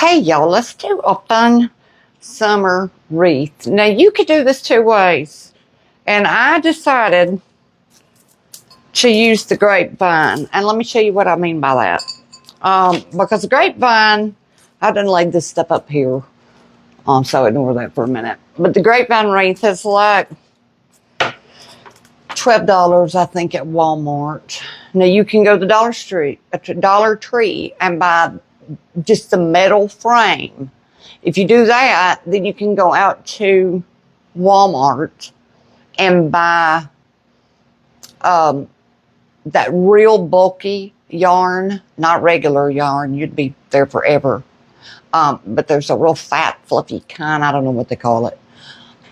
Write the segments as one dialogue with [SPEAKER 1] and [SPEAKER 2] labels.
[SPEAKER 1] Hey y'all, let's do a fun summer wreath. Now you could do this two ways, and I decided to use the grapevine, and let me show you what I mean by that. Because the grapevine, I done laid this stuff up here, so ignore that for a minute. But the grapevine wreath is like $12, I think, at Walmart. Now you can go to Dollar Tree, and buy just the metal frame. If you do that, then you can go out to Walmart and buy that real bulky yarn, not regular yarn. You'd be there forever. But there's a real fat, fluffy kind, I don't know what they call it,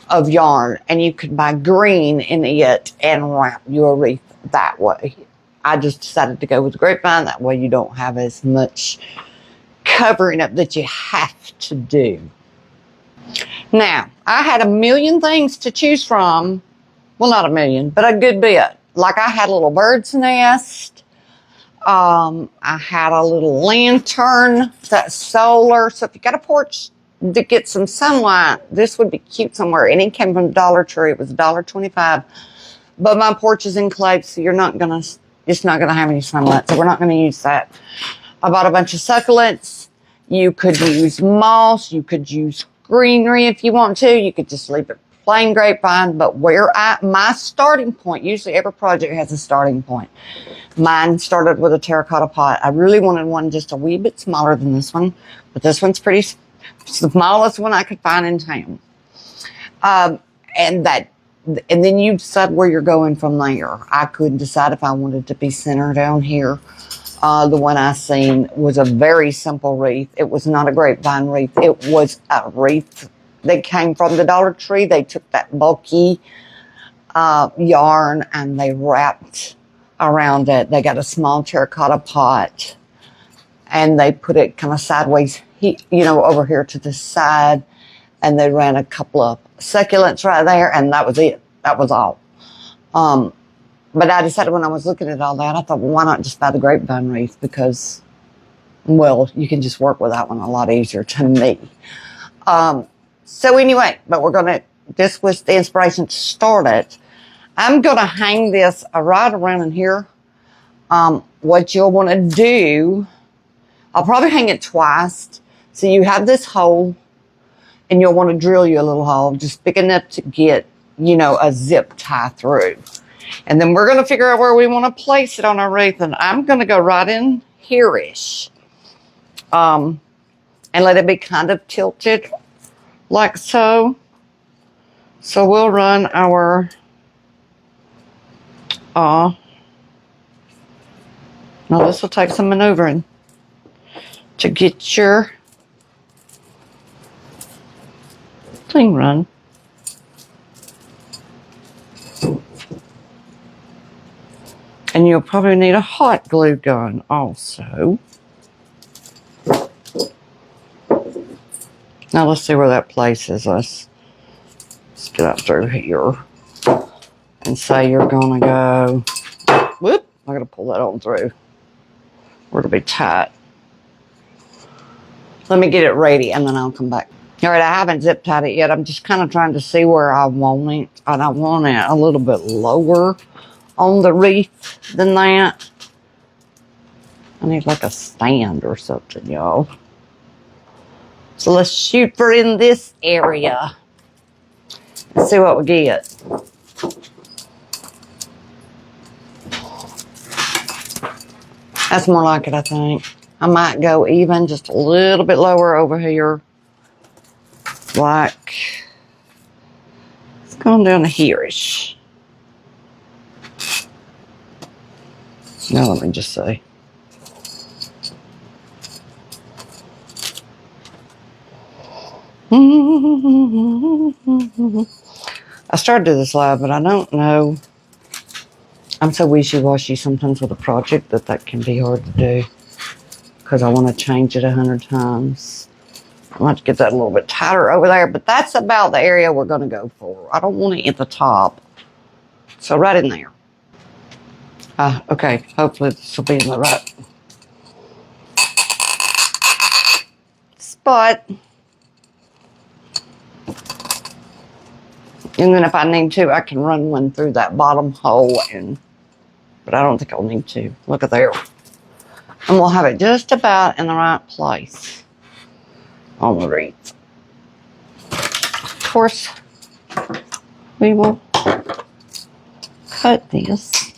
[SPEAKER 1] of yarn. And you could buy green in it and wrap your wreath that way. I just decided to go with the grapevine. That way you don't have as much covering up that you have to do. Now, I had a million things to choose from. Well, not a million, but a good bit. Like I had a little bird's nest. I had a little lantern that's solar. So if you got a porch to get some sunlight, this would be cute somewhere. And it came from Dollar Tree. It was $1.25. But my porch is enclosed, so it's not gonna have any sunlight. So we're not gonna use that. I bought a bunch of succulents. You could use moss. You could use greenery if you want to. You could just leave it plain grapevine. But my starting point, usually every project has a starting point. Mine started with a terracotta pot. I really wanted one just a wee bit smaller than this one. But this one's pretty smallest one I could find in town. And then you decide where you're going from there. I couldn't decide if I wanted to be centered down here. The one I seen was a very simple wreath. It was not a grapevine wreath. It was a wreath that came from the Dollar Tree. They took that bulky yarn and they wrapped around it. They got a small terracotta pot and they put it kind of sideways, over here to the side. And they ran a couple of succulents right there, and that was it. That was all. But I decided when I was looking at all that, I thought, well, why not just buy the grapevine wreath? Because, well, you can just work with that one a lot easier to me. So anyway, but this was the inspiration to start it. I'm going to hang this right around in here. What you'll want to do, I'll probably hang it twice. So you have this hole, and you'll want to drill you a little hole, just big enough to get, a zip tie through. And then we're going to figure out where we want to place it on our wreath. And I'm going to go right in here-ish. And let it be kind of tilted like so. So we'll run our, now this will take some maneuvering to get your thing run. And you'll probably need a hot glue gun also. Now let's see where that places us. Let's get up through here and say you're gonna go, whoop, I'm gonna pull that on through. Where it'll be tight. Let me get it ready and then I'll come back. All right, I haven't zip tied it yet. I'm just kind of trying to see where I want it. And I want it a little bit lower on the wreath than that. I need like a stand or something, y'all. So let's shoot for in this area. Let's see what we get. That's more like it, I think. I might go even just a little bit lower over here. Like, it's going down to here-ish. Now let me just say. I started to do this live, but I don't know. I'm so wishy-washy sometimes with a project that can be hard to do. Because I want to change it 100 times. I want to get that a little bit tighter over there, but that's about the area we're going to go for. I don't want it at the top. So right in there. Okay, hopefully this will be in the right spot. And then if I need to, I can run one through that bottom hole, but I don't think I'll need to. Look at there. And we'll have it just about in the right place on the wreath. Of course, we will cut this.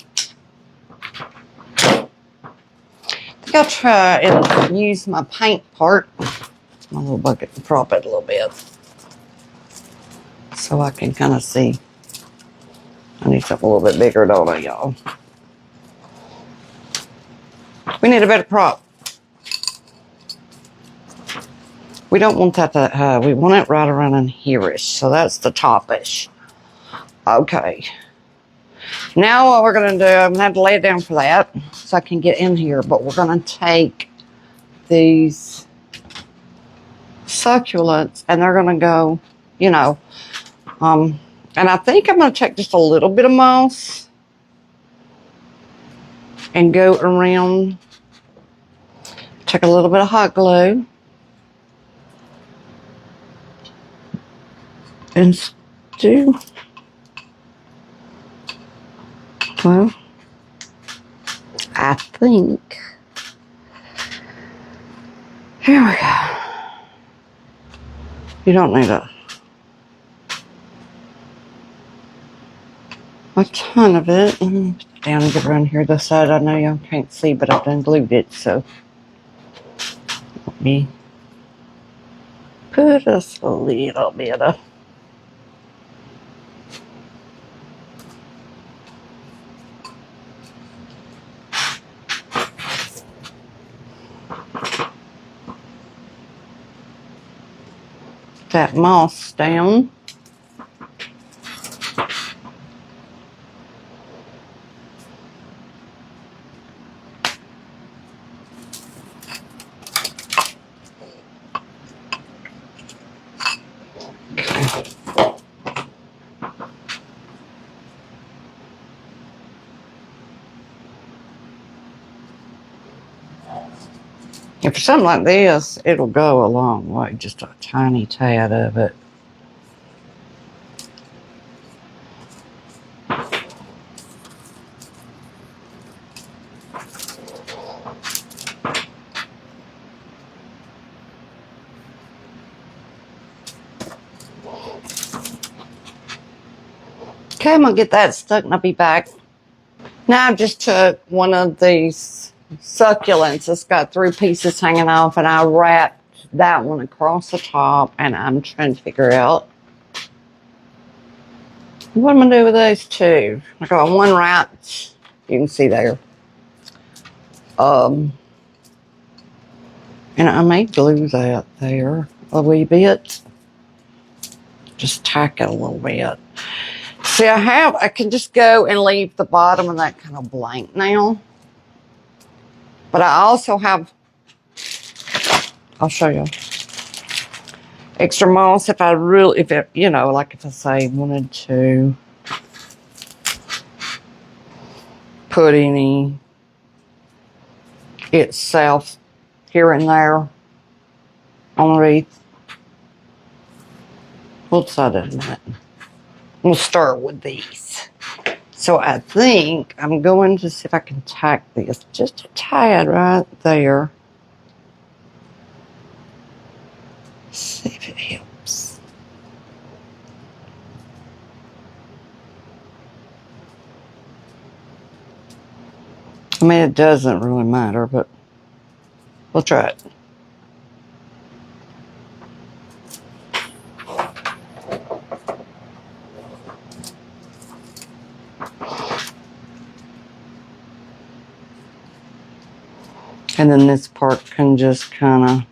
[SPEAKER 1] I think I'll try and use my paint part, my little bucket, and prop it a little bit so I can kind of see. I need something a little bit bigger, don't I, y'all? We need a better prop. We don't want that that high. We want it right around in here-ish. So that's the top-ish. Okay. Now what we're going to do, I'm going to have to lay it down for that so I can get in here. But we're going to take these succulents and they're going to go, you know, and I think I'm going to take just a little bit of moss and go around. Take a little bit of hot glue. And do, well, I think, here we go. You don't need a ton of it. Let me put it down and get around here this side. I know y'all can't see, but I've done glued it, so let me put us a little bit of that moss down. And for something like this, it'll go a long way, just a tiny tad of it. Okay, I'm gonna get that stuck and I'll be back. Now I just took one of these succulents. It's got 3 pieces hanging off and I wrapped that one across the top and I'm trying to figure out what I'm gonna do with those 2. I got one wrapped, you can see there. And I may glue that there a wee bit. Just tack it a little bit. See, I can just go and leave the bottom of that kind of blank now. But I also have, I'll show you, extra moss if I really, if it, you know, like if I say wanted to put any itself here and there on the wreath. We'll decide that in a minute. We'll start with these. So I think I'm going to see if I can tack this just a tad right there. See if it helps. I mean, it doesn't really matter, but we'll try it. And then this part can just kind of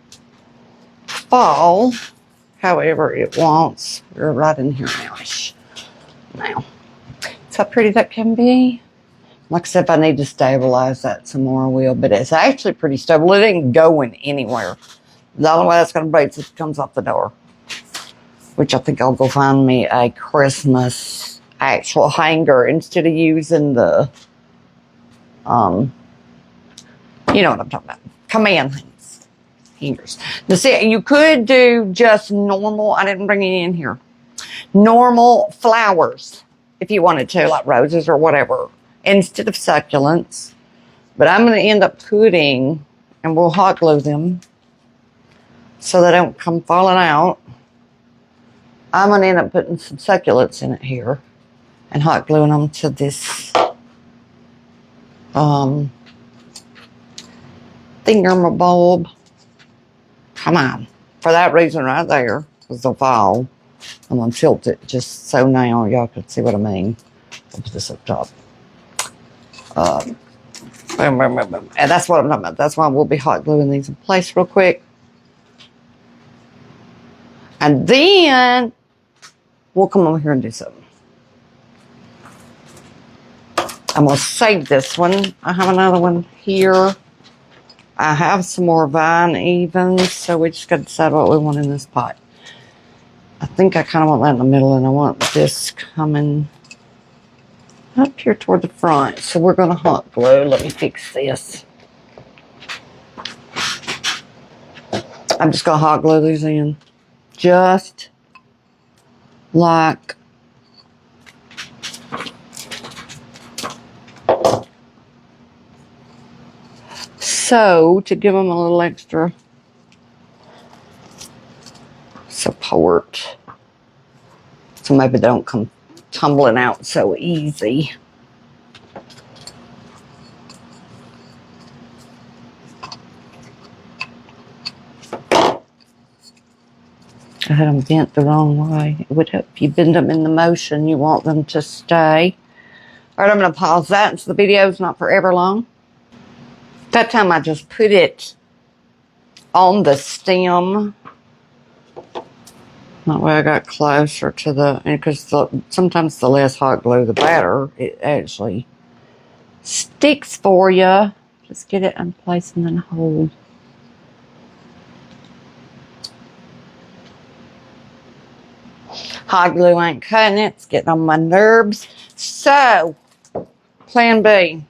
[SPEAKER 1] fall however it wants. We're right in here now-ish. Now, it's how pretty that can be. Like I said, if I need to stabilize that some more, I will. But it's actually pretty stable. It ain't going anywhere. The only way that's going to break is if it comes off the door. Which I think I'll go find me a Christmas actual hanger instead of using the, you know what I'm talking about. Command things. hangers. Now see, you could do just normal, I didn't bring it in here, normal flowers if you wanted to, like roses or whatever, instead of succulents. But I'm going to end up putting, and we'll hot glue them so they don't come falling out. I'm going to end up putting some succulents in it here and hot gluing them to this thingamabulb. Come on. For that reason right there, because they'll fall. I'm going to tilt it just so now y'all can see what I mean. I'll put this up top. Boom, boom, boom, boom. And that's what I'm talking about. That's why we'll be hot gluing these in place real quick. And then we'll come over here and do something. I'm going to save this one. I have another one here. I have some more vine evens, so we just got to decide what we want in this pot. I think I kind of want that in the middle, and I want this coming up here toward the front. So we're going to hot glue. Let me fix this. I'm just going to hot glue these in. Just like so, to give them a little extra support. So maybe they don't come tumbling out so easy. I had them bent the wrong way. It would help if you bend them in the motion you want them to stay. All right, I'm going to pause that so the video's not forever long. That time I just put it on the stem. That way I got closer to the, because sometimes the less hot glue, the better. It actually sticks for you. Just get it in place and then hold. Hot glue ain't cutting it. It's getting on my nerves. So, plan B.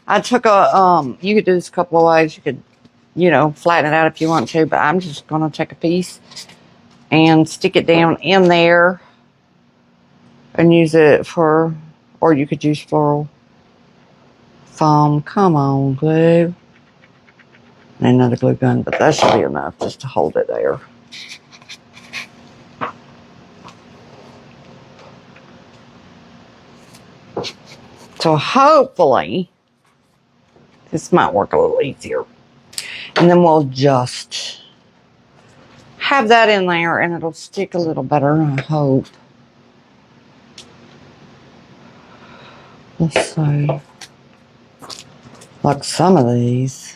[SPEAKER 1] I took a, you could do this a couple of ways. You could, you know, flatten it out if you want to, but I'm just going to take a piece and stick it down in there and use it for, or you could use floral foam. Come on, glue. And another glue gun, but that should be enough just to hold it there. So hopefully, this might work a little easier. And then we'll just have that in there and it'll stick a little better, I hope. Let's see. Like some of these.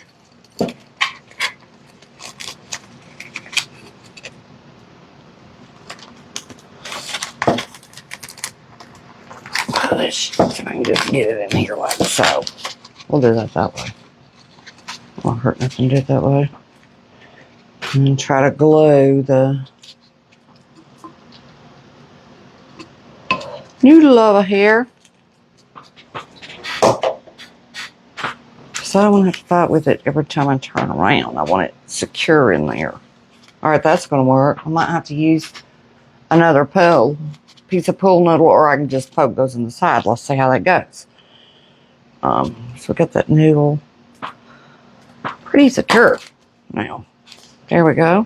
[SPEAKER 1] So I can just get it in here like so. We'll do that way. Won't hurt nothing to do it that way. And try to glue the new love here. Because I don't want to have to fight with it every time I turn around. I want it secure in there. Alright, that's going to work. I might have to use another piece of pool noodle, or I can just poke those in the side. Let's see how that goes. So we got that noodle pretty secure now. There we go.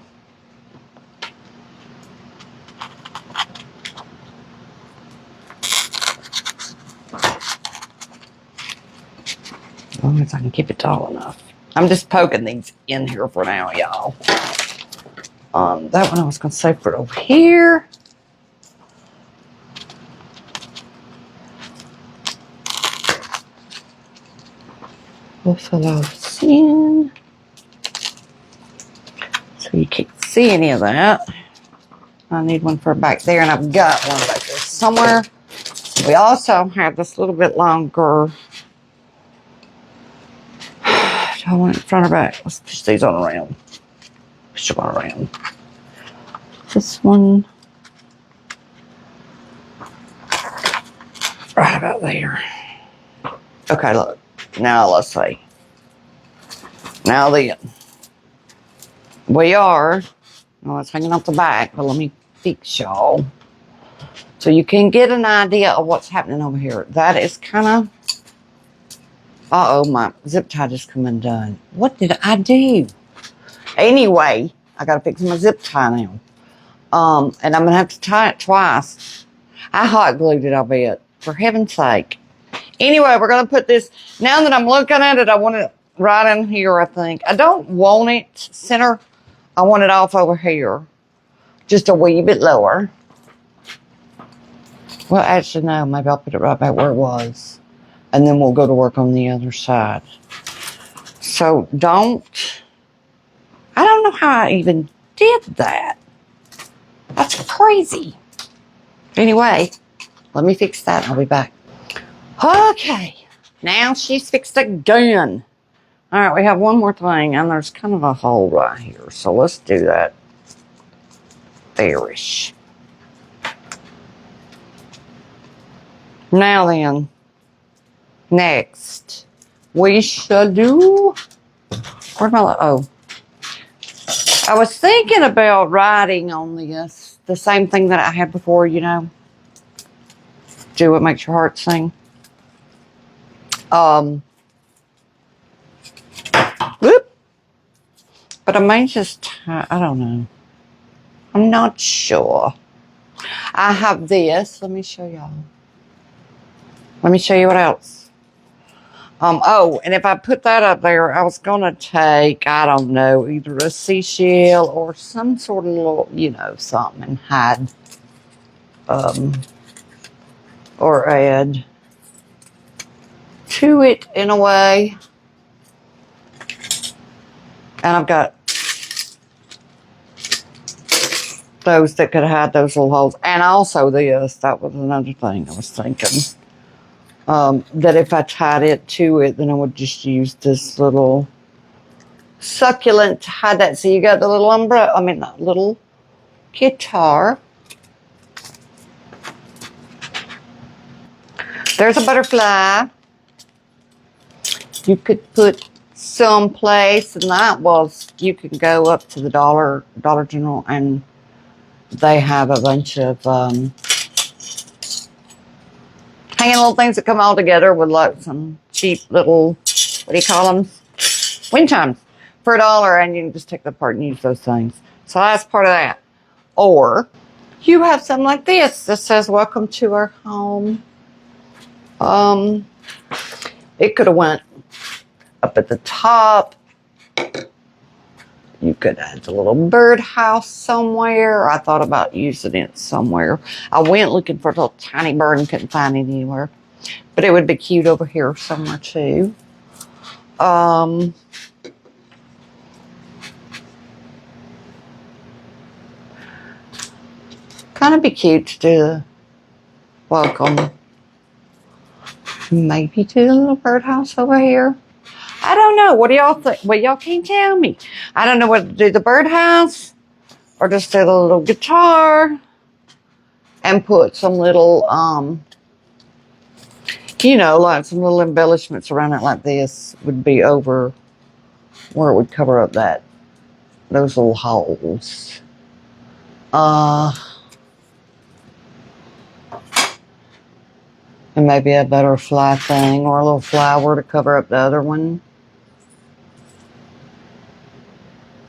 [SPEAKER 1] As long as I can keep it tall enough. I'm just poking these in here for now, y'all. That one I was going to save for over here. We'll fill all this in. So you can't see any of that. I need one for back there, and I've got one back there somewhere. We also have this little bit longer. Do I want it in front or back? Let's push these on around. Push them on around. This one. Right about there. Okay, look. Now let's see. Now then. We are. Oh, it's hanging off the back, but let me fix y'all. So you can get an idea of what's happening over here. That is kind of... Uh-oh, my zip tie just come undone. What did I do? Anyway, I got to fix my zip tie now. And I'm going to have to tie it twice. I hot glued it, I bet. For heaven's sake. Anyway, we're going to put this... Now that I'm looking at it, I want it right in here, I think. I don't want it center. I want it off over here. Just a wee bit lower. Well, actually, no. Maybe I'll put it right back where it was. And then we'll go to work on the other side. So, don't... I don't know how I even did that. That's crazy. Anyway, let me fix that and I'll be back. Okay. Now she's fixed again. All right, we have one more thing, and there's kind of a hole right here. So let's do that. There-ish. Now then, next, we shall do... Where's my... Oh. I was thinking about writing on this. The same thing that I had before, you know. Do what makes your heart sing. Whoop. But I may just... I don't know. I'm not sure. I have this. Let me show y'all. Let me show you what else. Oh, and if I put that up there, I was going to take, I don't know, either a seashell or some sort of little, you know, something and hide. Or add to it in a way. And I've got those that could hide those little holes. And also this, that was another thing I was thinking. That if I tied it to it, then I would just use this little succulent to hide that. So you got the little umbrella, I mean, not little guitar. There's a butterfly. You could put someplace, and that was, you can go up to the Dollar General, and they have a bunch of hanging little things that come all together with like some cheap little, what do you call them? Wind chimes for $1, and you can just take them apart and use those things. So that's part of that. Or you have something like this that says, "Welcome to our home." It could have went up at the top. You could add a little birdhouse somewhere. I thought about using it somewhere. I went looking for a little tiny bird and couldn't find it anywhere. But it would be cute over here somewhere too. Kind of be cute to do welcome. Maybe do a little birdhouse over here. I don't know. What do y'all think? Well, y'all can't tell me. I don't know whether to do the birdhouse or just do the little guitar and put some little, you know, like some little embellishments around it like this would be over where it would cover up those little holes. And maybe a butterfly thing or a little flower to cover up the other one.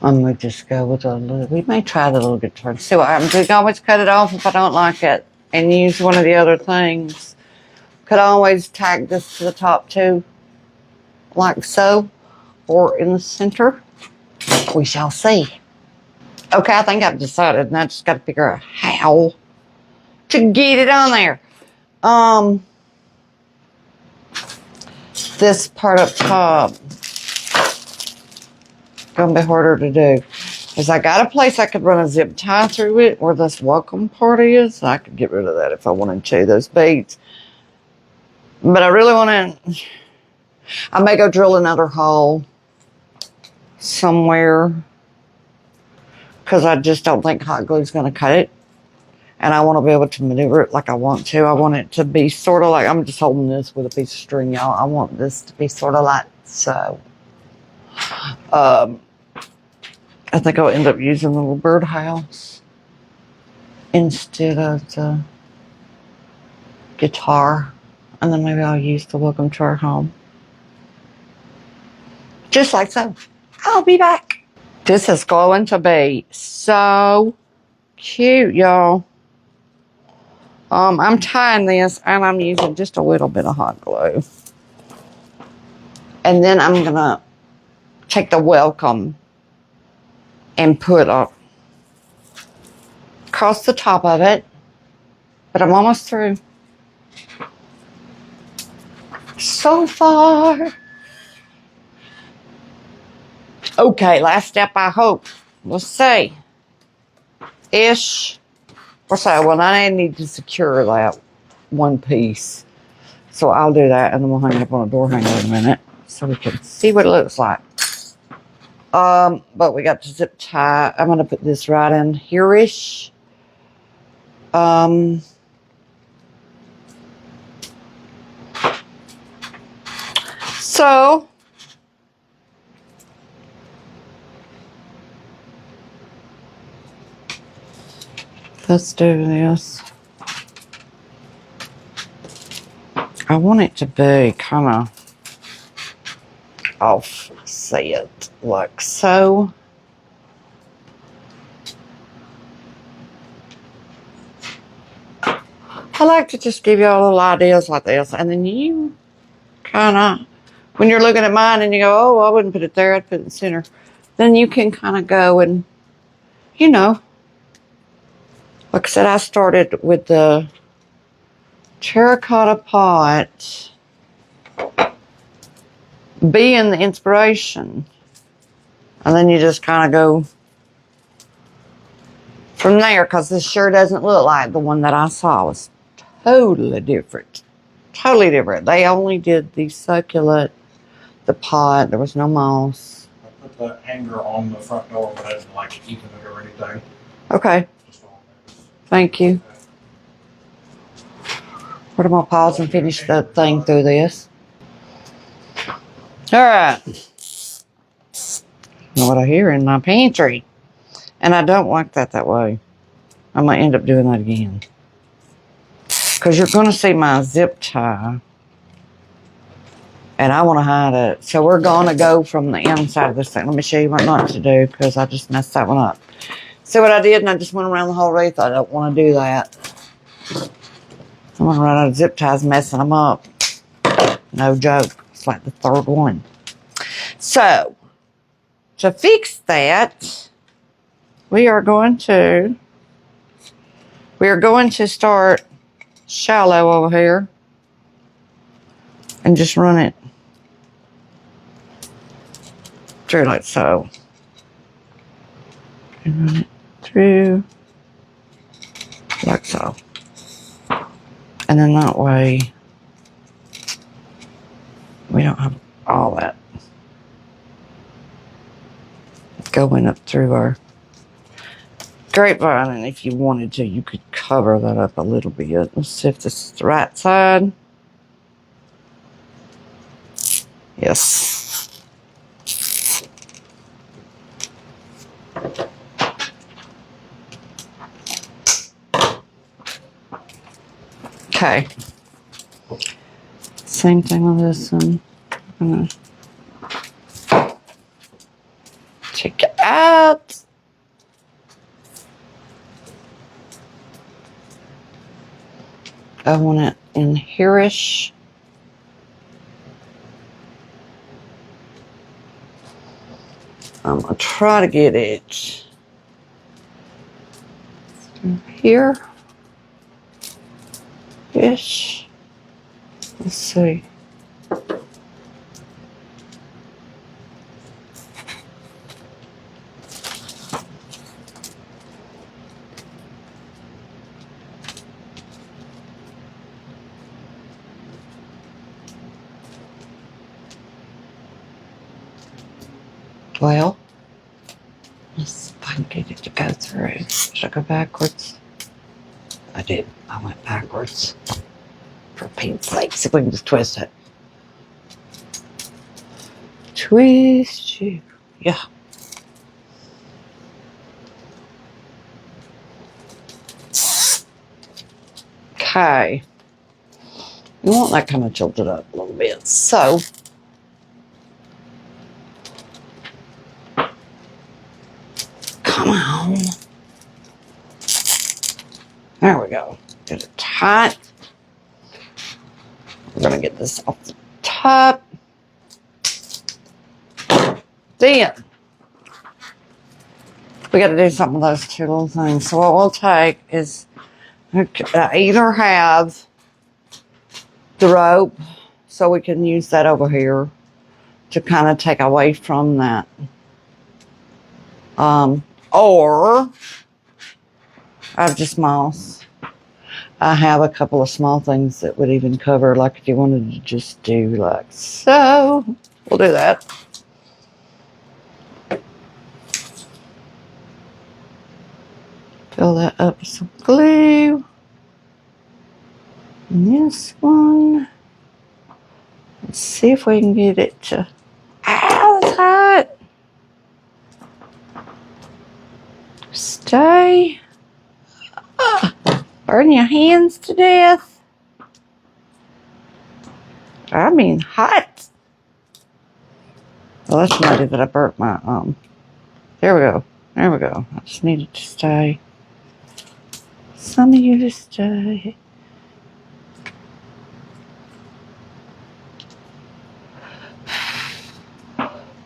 [SPEAKER 1] And we just go with a little, we may try the little guitar. See what happens. We can always cut it off if I don't like it and use one of the other things. Could always tack this to the top too, like so, or in the center. We shall see. Okay, I think I've decided, and I just got to figure out how to get it on there. This part up top gonna be harder to do. Is I got a place I could run a zip tie through it where this welcome part is. I could get rid of that if I wanted to, those beads. But I really want to, I may go drill another hole somewhere because I just don't think hot glue is going to cut it. And I want to be able to maneuver it like I want to. I want it to be sort of like, I'm just holding this with a piece of string, y'all. I want this to be sort of like so. I think I'll end up using the little birdhouse instead of the guitar. And then maybe I'll use the welcome to our home. Just like so. I'll be back. This is going to be so cute, y'all. I'm tying this and I'm using just a little bit of hot glue. And then I'm going to take the welcome and put up across the top of it. But I'm almost through. So far. Okay, last step, I hope. We'll see. Ish. Or so, well, I need to secure that one piece. So I'll do that and then we'll hang it up on a door hanger in a minute so we can see what it looks like. But we got the zip tie. I'm going to put this right in here-ish. So let's do this. I want it to be kind of offset, like so. I like to just give you all little ideas like this, and then you kind of, when you're looking at mine and you go, oh, I wouldn't put it there, I'd put it in the center, then you can kind of go and, you know, like I said, I started with the terracotta pot being the inspiration, and then you just kind of go from there, because this sure doesn't look like the one that I saw. It's totally different. Totally different. They only did the succulent, the pot. There was no moss.
[SPEAKER 2] I put the hanger on the front door, but I didn't like keeping it or anything.
[SPEAKER 1] Okay. Thank you. We're going to pause and finish the thing through this. All right. Know what I hear in my pantry. And I don't like that way. I'm going to end up doing that again. Because you're going to see my zip tie. And I want to hide it. So we're going to go from the inside of this thing. Let me show you what not to do, because I just messed that one up. See what I did? And I just went around the whole wreath. I don't want to do that. I'm going to run out of zip ties, messing them up. No joke. It's like the third one. So, to fix that, we are going to start shallow over here and just run it through like so. And run it through like so. And then that way we don't have all that going up through our grapevine. And if you wanted to, you could cover that up a little bit. Let's see if this is the right side. Yes. Okay. Same thing with this one. I'm gonna check it out. I want it in here-ish. I'm gonna try to get it through here-ish. Let's see. Well, let's see if I can get it to go through. Should I go backwards? I did. I went backwards. For Pete's sake, see if we can just twist it. Twist you. Yeah. Okay. You want that kind of tilted up a little bit. So, come on. There we go. Get it tight. We're going to get this off the top. Then, we got to do something with those two little things. So what we'll take is, I either have the rope, so we can use that over here to kind of take away from that. Or I have just moss. I have a couple of small things that would even cover, like if you wanted to just do like so. We'll do that. Fill that up with some glue. And this one. Let's see if we can get it to, ow, that's hot. Stay. Burn your hands to death. I mean, hot. Well, that's not it that I burnt my, there we go. There we go. I just need it to stay. Some of you to stay.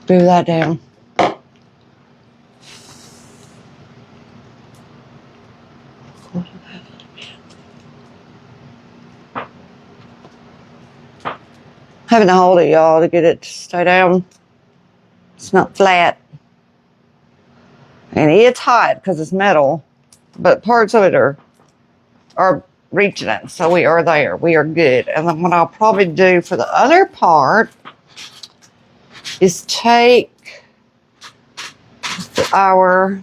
[SPEAKER 1] Glue that down. Having to hold it, y'all, to get it to stay down. It's not flat. And it's hot because it's metal, but parts of it are reaching it. So we are there. We are good. And then what I'll probably do for the other part is take our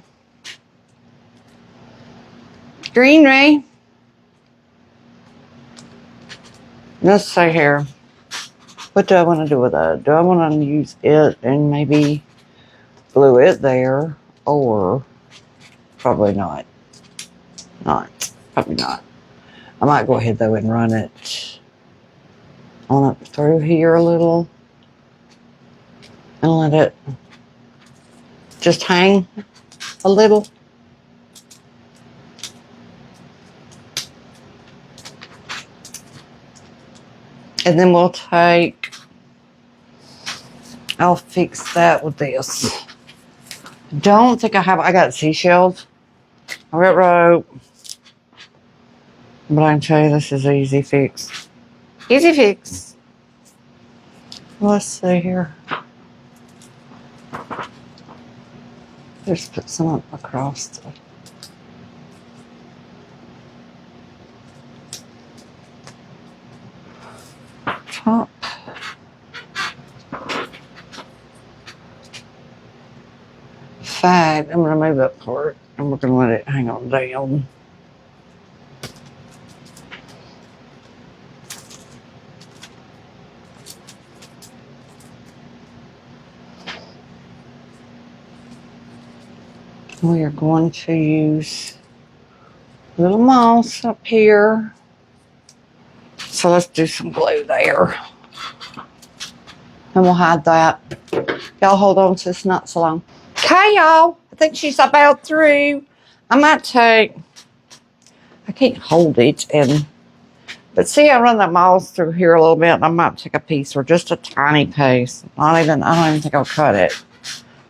[SPEAKER 1] greenery. Let's see here. What do I want to do with that? Do I want to use it and maybe glue it there? Or probably not. Probably not. I might go ahead though and run it on up through here a little and let it just hang a little. And then we'll take, I'll fix that with this. Don't think I got seashells. I got rope. But I can tell you this is an easy fix. Easy fix. Let's see here. Just put some up across the top. I'm going to move that part and we're going to let it hang on down. We are going to use a little moss up here. So let's do some glue there. And we'll hide that. Y'all hold on to this not so long. Okay, y'all. I think she's about through. I might take, I can't hold it, but see, I run that moss through here a little bit, and I might take a piece or just a tiny piece. I don't even think I'll cut it,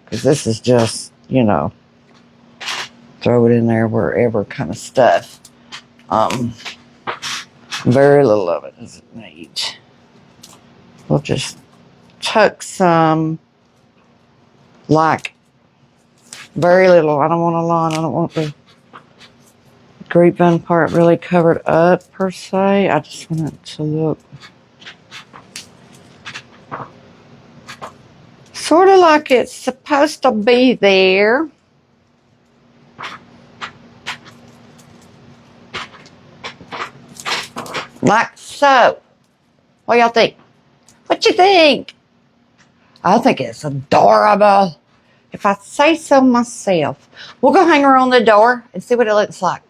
[SPEAKER 1] because this is just, you know, throw it in there wherever kind of stuff. Very little of it does it need. We'll just tuck some, like, very little. I don't want a lot. I don't want the grapevine part really covered up per se. I just want it to look sort of like it's supposed to be there. Like so. What y'all think? What you think? I think it's adorable. If I say so myself. We'll go hang her on the door and see what it looks like.